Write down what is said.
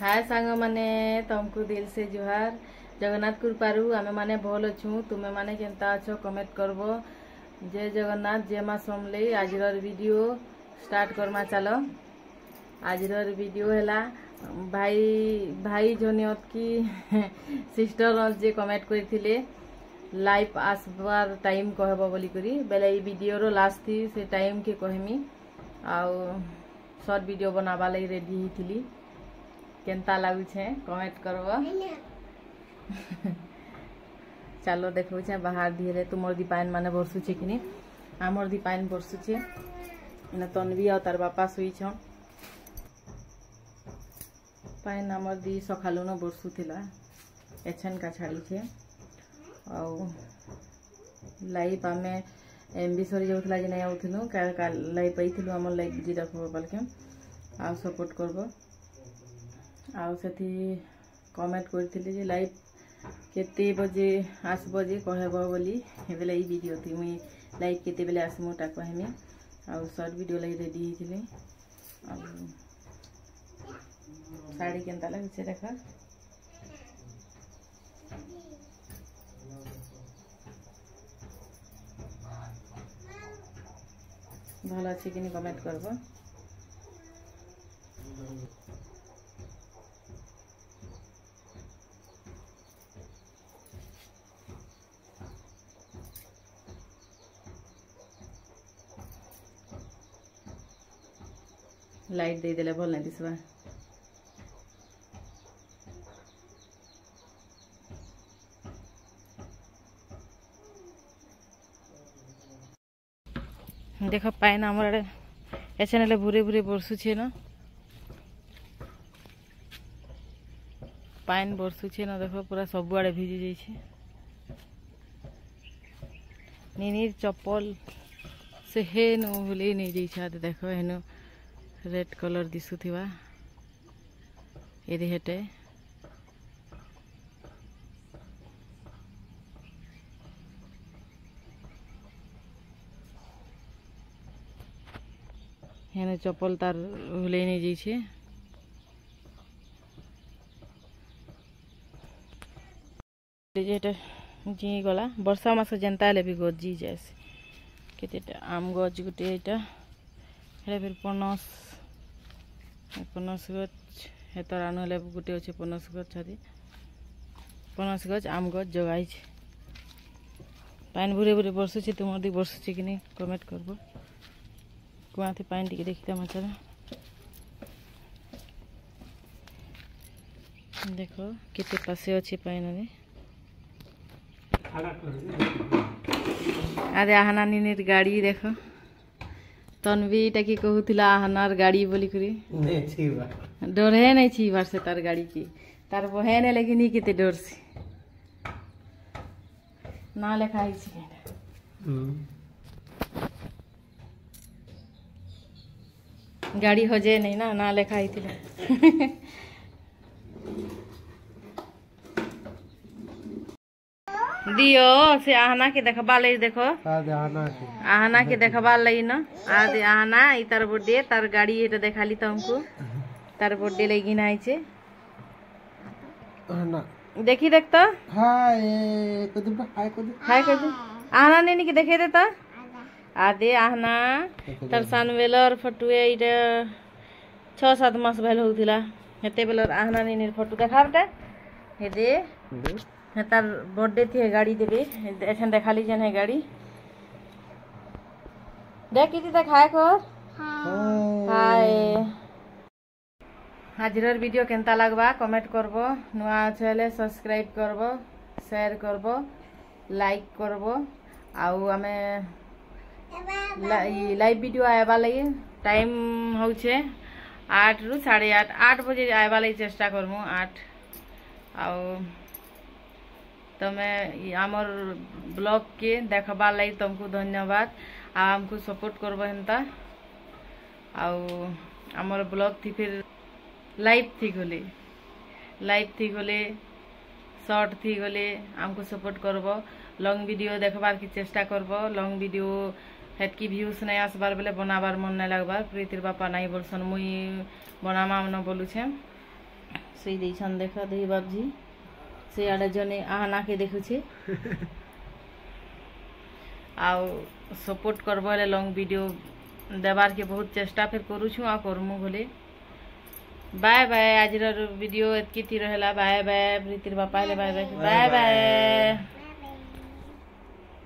हाय सांग माने तुमको दिल से जुहार। जगन्नाथ कृपारू आमे माने भल अच्छू। तुमे माने केनता अच्छो कमेंट करबो। जय जगन्नाथ जय माँ समले। आजर वीडियो स्टार्ट करमा चलो। आजर वीडियो हैला भाई भाई जोनियत की सिस्टर जे कमेंट करथिले लाइव आसबार टाइम कहबो बोली करी बेले ई वीडियो रो लास्ट थी से टाइम के कहमी आउ शॉर्ट वीडियो बनाबा लई रेडी हिथिली। केनता लागू छे कमेंट करबो। चलो देखो छे बाहर धीरे तुमर दी पाइन माने बरसु छे किनी हमर दी पाइन बरसु छे न तनवी आ तार बापा सुई छ पाइन हमर दी सखालु न बरसु थिला एछन का छाड़ी छे आ लाइव आमे एमबी सरी जाउथला जे नै आउथनु का लाइव पाइथिलु हमर लाइव वीडियो देखबो बलके आ सपोर्ट करबो। आउ सेठी कमेंट करथिले जे लाइव केते बजे आसबो जे कहबो बोली हेबेले ई वीडियो थी मुई लाइव केते बेले आसमु ता कहमी आउ शॉर्ट वीडियो लई रेडी हिथिले। आ साड़ी केनता लागे छे देखा भल अच्छे कि कमेंट करबो। लाइट दे देले भल नहीं दिसबा। देख पाइन आमर एछे भूरे भूरे बरसु छे न पाइन बरसु छे न देखो पूरा सब आड़े भिजी जाई छे। नीनीर चप्पल से हेन भूले नहीं जाई छे देखो हेनु रेड कलर दिसुथिबा एदे हेटे हेने चप्पल तार भूले नहीं जाई छे। जेटा जी गला वर्षा मास जेनता हेले भी गजी जायसे केतेटा आम गज गुटे एटा हेले फिर पनस गछ हेतर आनु हेले गुटे अछि पनस गछ छथि पनस गछ आम गछ जगाई छे। पाइन भूरे भूरे बरसु छे तुमर दी बरसु छे कि नहीं कमेंट करबो। कुआथि पाइन टिके देखिता मचरा देखो केते पासे अछि पाइन रे अरे आहना नीर गाड़ी देखो तनवी टा की कहूथिला आहनार गाड़ी बोली करी डर है नहीं छी बार से तार गाड़ी की तार बहन है लेकिन केते डर से ना लेखा छी गाड़ी हो जाए नहीं ना लेखा दियो से आहना के देखबा लई देखो आहना के देखबा लई न आदे आहना ई तार बर्थडे तार गाड़ी एटा देखाली तुमको तार बर्थडे लई नाई छे आहना देखी देख तो हाय कुछ आहना नेनी के देखे दे तो आदे आहना तार सानवेलर फटुए इटा 6-7 मास भेल होथिला हेते बेलर आहना नेनी फोटो देखाबटे हे दे हे तार बर्थडे थी गाड़ी देबे एछन देखाली जन है गाड़ी देखी थी देखाए को हाय हाजिर वीडियो केनता लागबा कमेंट करबो। नुआ चैनल सब्सक्राइब करबो शेयर करबो लाइक करबो। आउ आमे लाइव वीडियो आएबा लई टाइम हो छे 8 रु 8:30 बजे आएबा लई चेष्टा करमु 8 आउ तमें आमर ब्लॉग के देखबा लई तुमको धन्यवाद आ हमको सपोर्ट करबो हेनता आउ आमर ब्लॉग थी फिर लाइव थी गले शॉर्ट थी गले हमको सपोर्ट करबो। लॉन्ग वीडियो देखबार की चेष्टा करबो। लॉन्ग वीडियो हेतकी व्यूज नहीं आसबार बेले बनाबार मन नहीं लगबार प्रीतिर बापा नहीं बोलसन मुई बनामा न बोलू छे से देछन देख देही बाबजी से आड़े जने आहना के देखुछे आउ सपोर्ट करबो ले लॉन्ग वीडियो देवार के बहुत चेष्टा फिर करूछु आ करमु बोले बाय बाय आज वीडियो एतकी रहला बाय बाय प्रीतिर बापा ले बाय बाय बाय बाय।